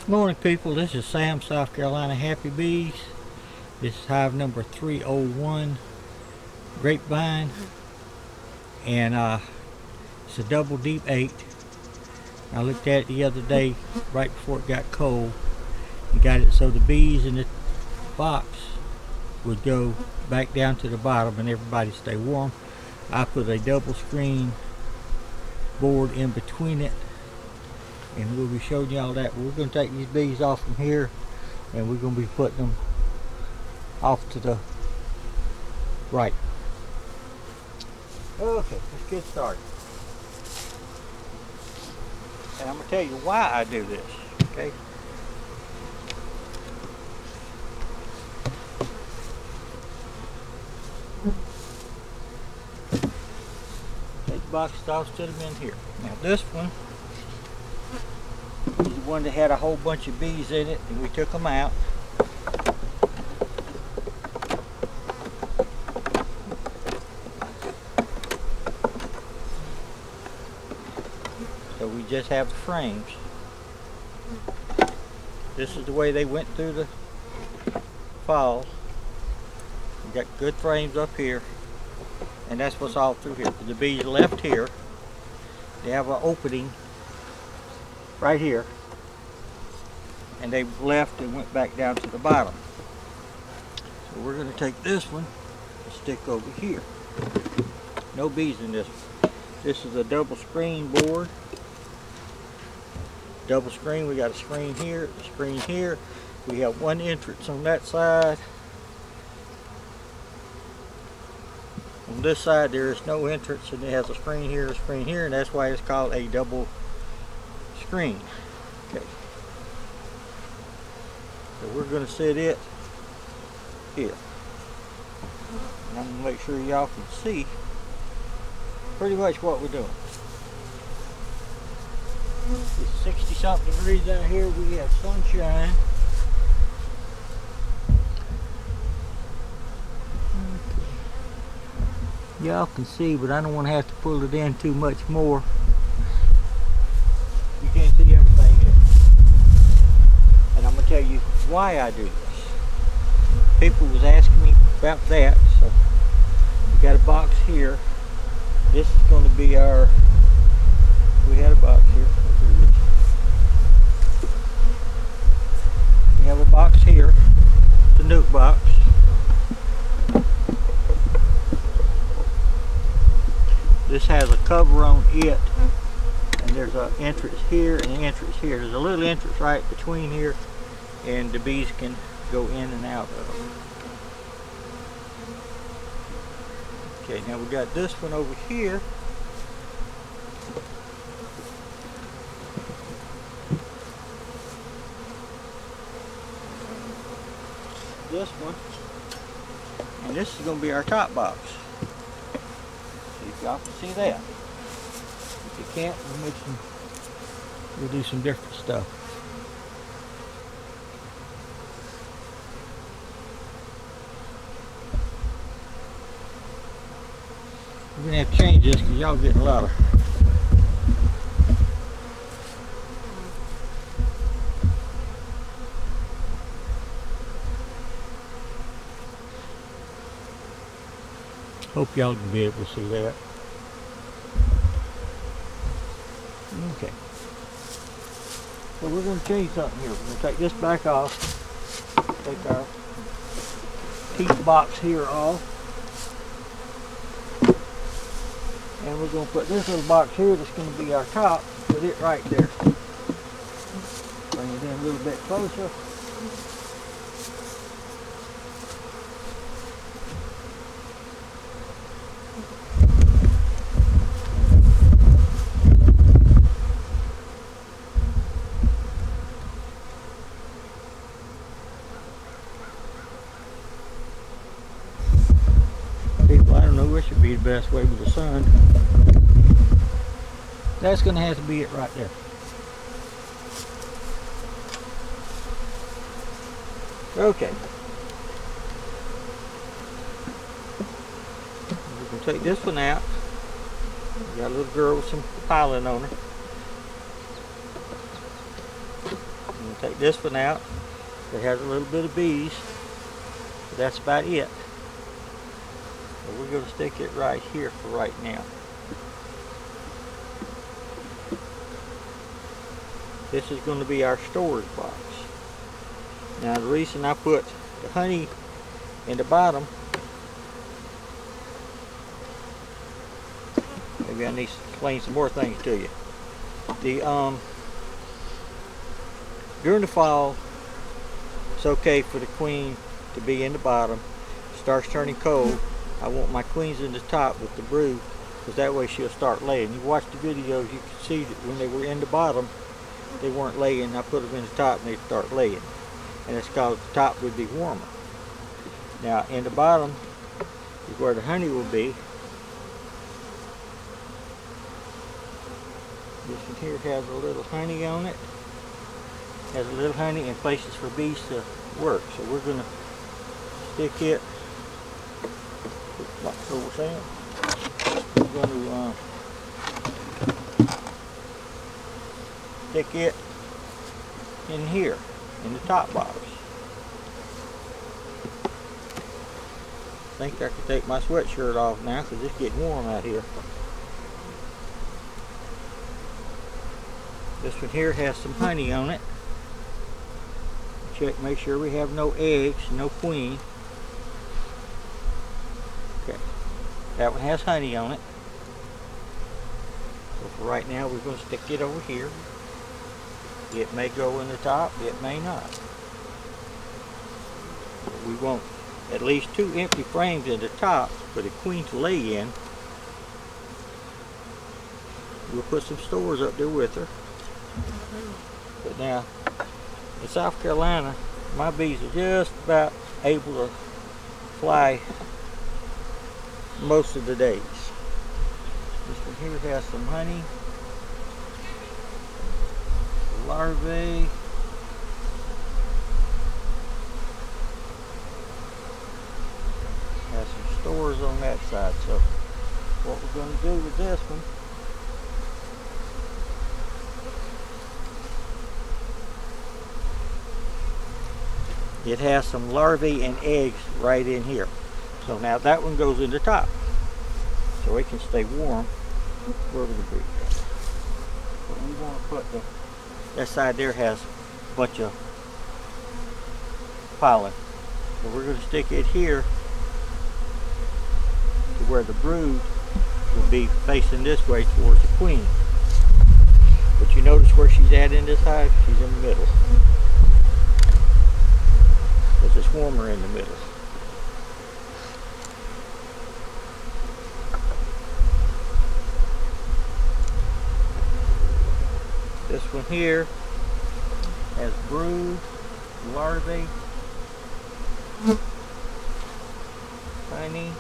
Morning people, this is Sam, South Carolina Happy Bees. This is hive number 301 Grapevine, and it's a double deep 8. I looked at it the other day right before it got cold and got it so the bees in the box would go back down to the bottom and everybody stay warm. I put a double screen board in between it, and we'll be showing y'all that. We're going to take these bees off from here and we're going to be putting them off to the right. Okay, let's get started. And I'm going to tell you why I do this, okay? Take the box off, set them in here. Now this one is the one that had a whole bunch of bees in it, and we took them out. So we just have the frames. This is the way they went through the fall. We got good frames up here, and that's what's all through here. The bees left here. They have an opening right here, and they left and went back down to the bottom. So we're going to take this one and stick over here. No bees in this one. This is a double screen board. Double screen, we got a screen here, a screen here. We have one entrance on that side. On this side there is no entrance, and it has a screen here, and that's why it's called a double screen. Okay. So we're going to set it here. And I'm going to make sure y'all can see pretty much what we're doing. It's 60 something degrees out here. We have sunshine. Okay. Y'all can see, but I don't want to have to pull it in too much more. You can't see everything yet. And I'm going to tell you why I do this. People was asking me about that. So we got a box here. This is going to be our, we had a box here. We have a box here, the nuke box. This has a cover on it, and there's an entrance here and an entrance here. There's a little entrance right between here, and the bees can go in and out of it. Okay, now we got this one over here. This one, and this is going to be our top box. See if y'all can see that. If you can't, we'll do some different stuff. We're going to have to change this because y'all getting a lot of hope y'all can be able to see that. Okay. So we're going to change something here. We're going to take this back off. Take our teeth box here off. And we're going to put this little box here that's going to be our top. Put it right there. Bring it in a little bit closer. I don't know which would be the best way with the sun. That's going to have to be it right there. Okay. We can take this one out. We got a little girl with some pollen on her. Take this one out. It has a little bit of bees, but that's about it. So we're going to stick it right here for right now. This is going to be our storage box. Now the reason I put the honey in the bottom, maybe I need to explain some more things to you. During the fall, it's okay for the queen to be in the bottom. It starts turning cold, I want my queens in the top with the brood, because that way she'll start laying. You watch the videos, you can see that when they were in the bottom, they weren't laying. I put them in the top and they'd start laying. And it's because the top would be warmer. Now in the bottom is where the honey will be. This one here has a little honey on it. Has a little honey and places for bees to work. So we're going to stick it, like so we're saying, we're going to stick it in here, in the top box. I think I can take my sweatshirt off now because it's getting warm out here. This one here has some honey on it. Check, make sure we have no eggs, no queen. Okay, that one has honey on it. So for right now we're going to stick it over here. It may go in the top, it may not. But we want at least 2 empty frames in the top for the queen to lay in. We'll put some stores up there with her. But now, in South Carolina, my bees are just about able to fly most of the days. This one here has some honey, larvae, has some stores on that side. So what we're going to do with this one, it has some larvae and eggs right in here. So now that one goes in the top, so it can stay warm where the bee is. But we want to put that side there has a bunch of pollen. So we're going to stick it here to where the brood will be facing this way towards the queen. But you notice where she's at in this hive? She's in the middle. Because it's warmer in the middle. This one here has brood, larvae, honey,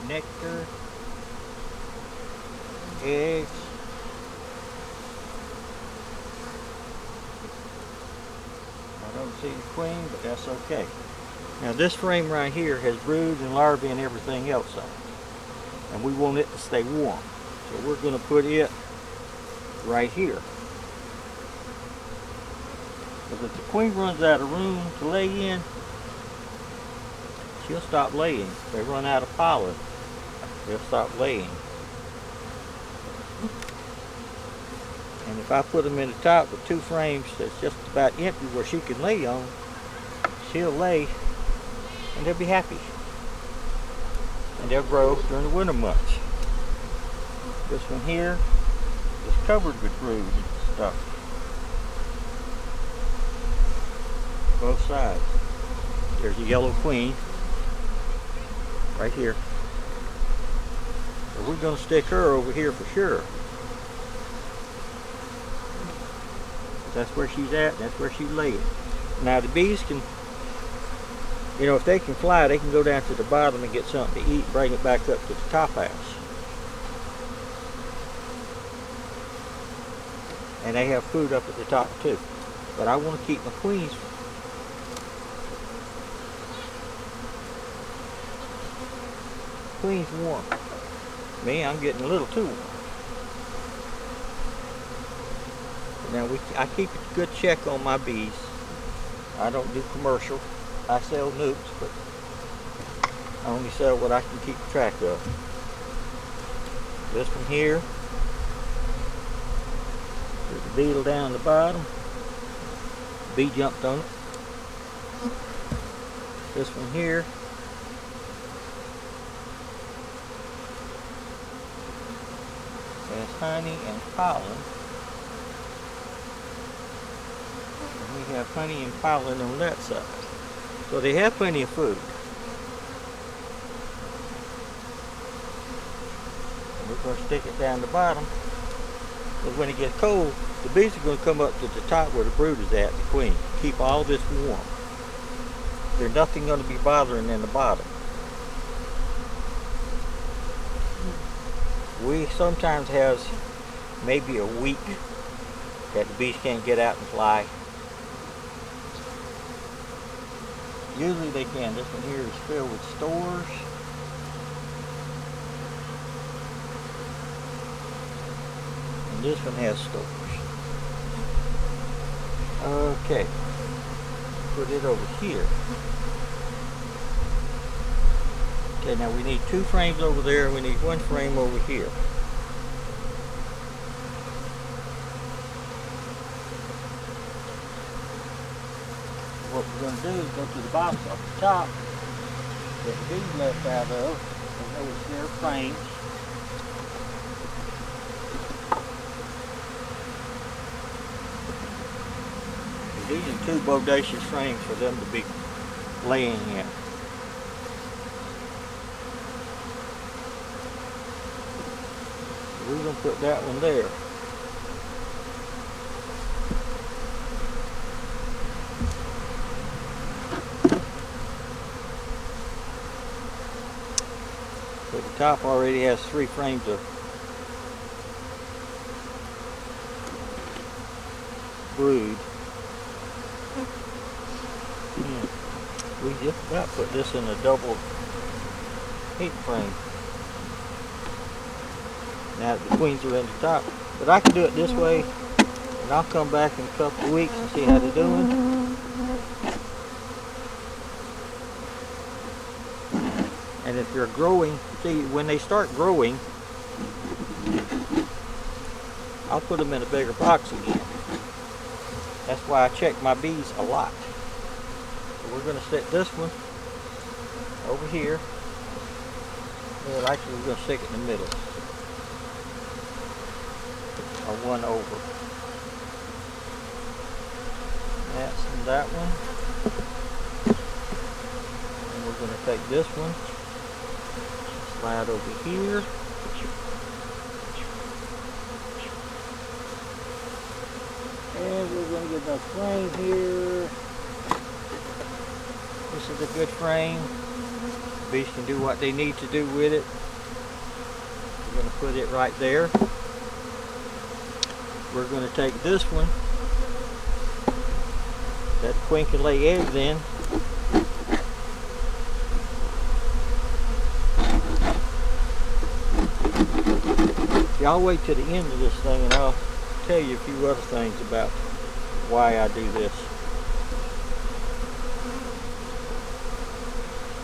nectar, eggs. I don't see the queen, but that's okay. Now this frame right here has brood and larvae and everything else on it. And we want it to stay warm. So we're going to put it right here. Because if the queen runs out of room to lay in, she'll stop laying. If they run out of pollen, they'll stop laying. And if I put them in the top with 2 frames that's just about empty where she can lay on, she'll lay and they'll be happy. And they'll grow during the winter months. This one here is covered with brood and stuff. Both sides. There's a yellow queen right here. So we're going to stick her over here for sure. That's where she's at, that's where she's laying. Now the bees can, you know, if they can fly, they can go down to the bottom and get something to eat, bring it back up to the top house. And they have food up at the top too. But I want to keep my queens warm. Me, I'm getting a little too warm. Now I keep a good check on my bees. I don't do commercial. I sell nukes, but I only sell what I can keep track of. This one here, there's a beetle down the bottom. Bee jumped on it. This one here, has honey and pollen. And we have honey and pollen on that side. So they have plenty of food. We're going to stick it down the bottom, because when it gets cold, the bees are going to come up to the top where the brood is at, the queen. Keep all this warm. There's nothing going to be bothering in the bottom. We sometimes have maybe a week that the bees can't get out and fly. Usually they can. This one here is filled with stores. And this one has stores. Okay. Put it over here. Okay, now we need 2 frames over there, and we need 1 frame over here. What we're going to do is go to the box off the top that the bees left out of. I know it's their frames. And these are 2 bodacious frames for them to be laying in. We're going to put that one there. So the top already has 3 frames of brood. We just about put this in a double heat frame. Now the queens are in the top, but I can do it this way, and I'll come back in a couple of weeks and see how they're doing. And if they're growing, see, when they start growing, I'll put them in a bigger box again. That's why I check my bees a lot. So we're going to set this one over here. Well, actually we're going to stick it in the middle. Or 1 over. That's that one. And we're going to take this one, slide over here. And we're going to get that frame here. This is a good frame. The bees can do what they need to do with it. We're going to put it right there. We're going to take this one that the queen can lay eggs in. Y'all wait to the end of this thing and I'll tell you a few other things about why I do this.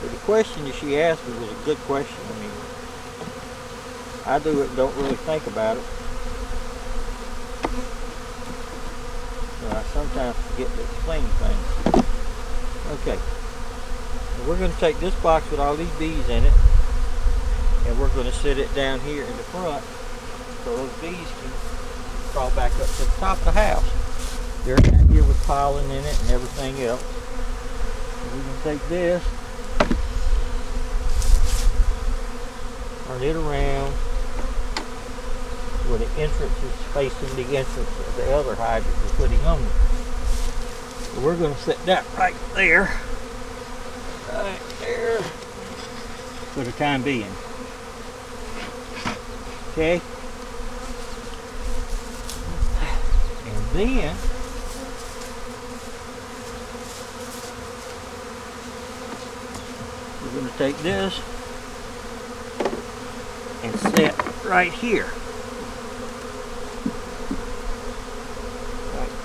But the question that she asked me was a good question. I mean, I do it and don't really think about it. I sometimes forget to explain things. Okay, and we're going to take this box with all these bees in it, and we're going to sit it down here in the front so those bees can crawl back up to the top of the house. They're down here with pollen in it and everything else. And we're going to take this, turn it around where the entrance is facing the entrance of the other hive that we're putting on it. So we're going to set that right there, for the time being. Okay? And then we're going to take this and set right here.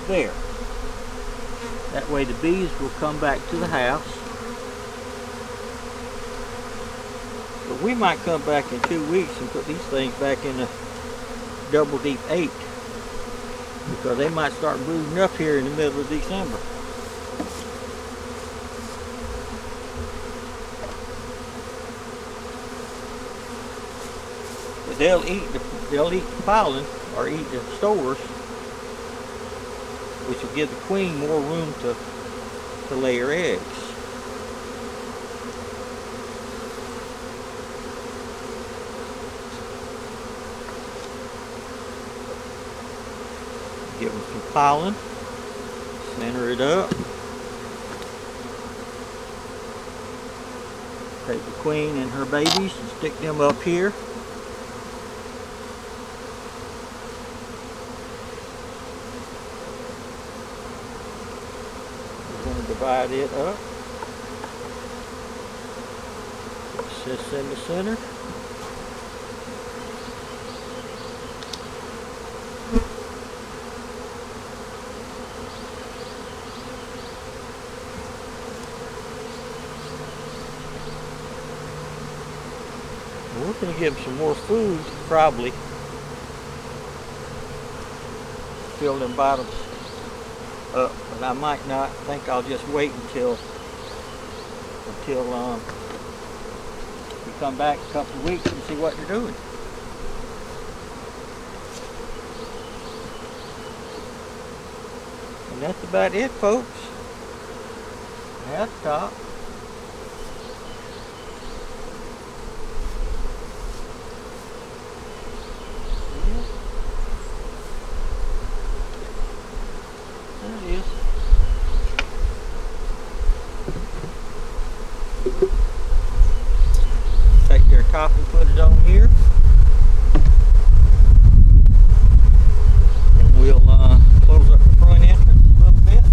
There. That way the bees will come back to the house. But we might come back in 2 weeks and put these things back in a double deep 8, because they might start brooding up here in the middle of December. But they'll eat the pollen or eat the stores, which will give the queen more room to lay her eggs. Give them some pollen, center it up. Take the queen and her babies and stick them up here. We're going to divide it up. It sits in the center. We're going to give them some more food, probably. Fill them bottoms up, but I might not. I think I'll just wait until we come back a couple of weeks and see what they're doing. And that's about it, folks. That's the top. There it is. Take their top and put it on here. And we'll close up the front entrance a little bit.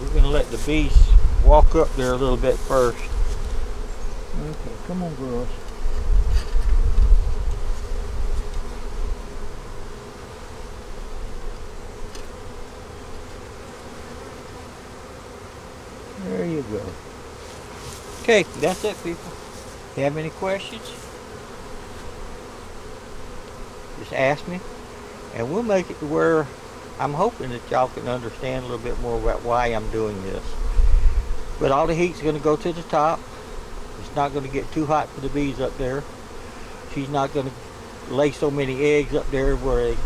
We're going to let the bees walk up there a little bit first. Okay, come on, girls. There you go. Okay, that's it, people. If you have any questions, just ask me, and we'll make it to where I'm hoping that y'all can understand a little bit more about why I'm doing this. But all the heat's going to go to the top. It's not going to get too hot for the bees up there. She's not going to lay so many eggs up there where they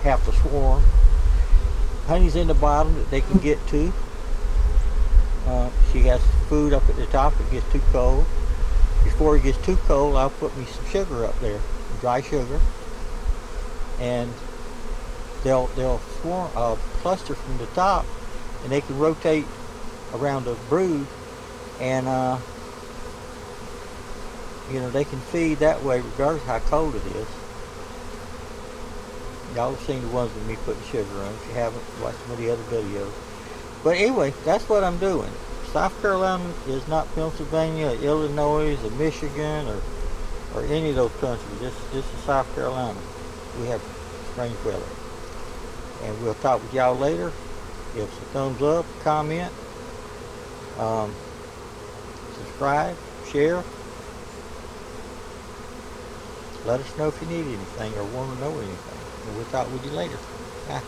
have to swarm. Honey's in the bottom that they can get to. She has food up at the top. It gets too cold. Before it gets too cold, I'll put me some sugar up there, dry sugar, and they'll swarm, cluster from the top, and they can rotate around the brood, and you know, they can feed that way regardless of how cold it is. Y'all have seen the ones with me putting sugar on. If you haven't, watch some of the other videos. But anyway, that's what I'm doing. South Carolina is not Pennsylvania, or Illinois, or Michigan, or any of those countries. This is South Carolina. We have strange weather. And we'll talk with y'all later. Give us a thumbs up, comment, subscribe, share. Let us know if you need anything or want to know anything. And we'll talk with you later. Bye.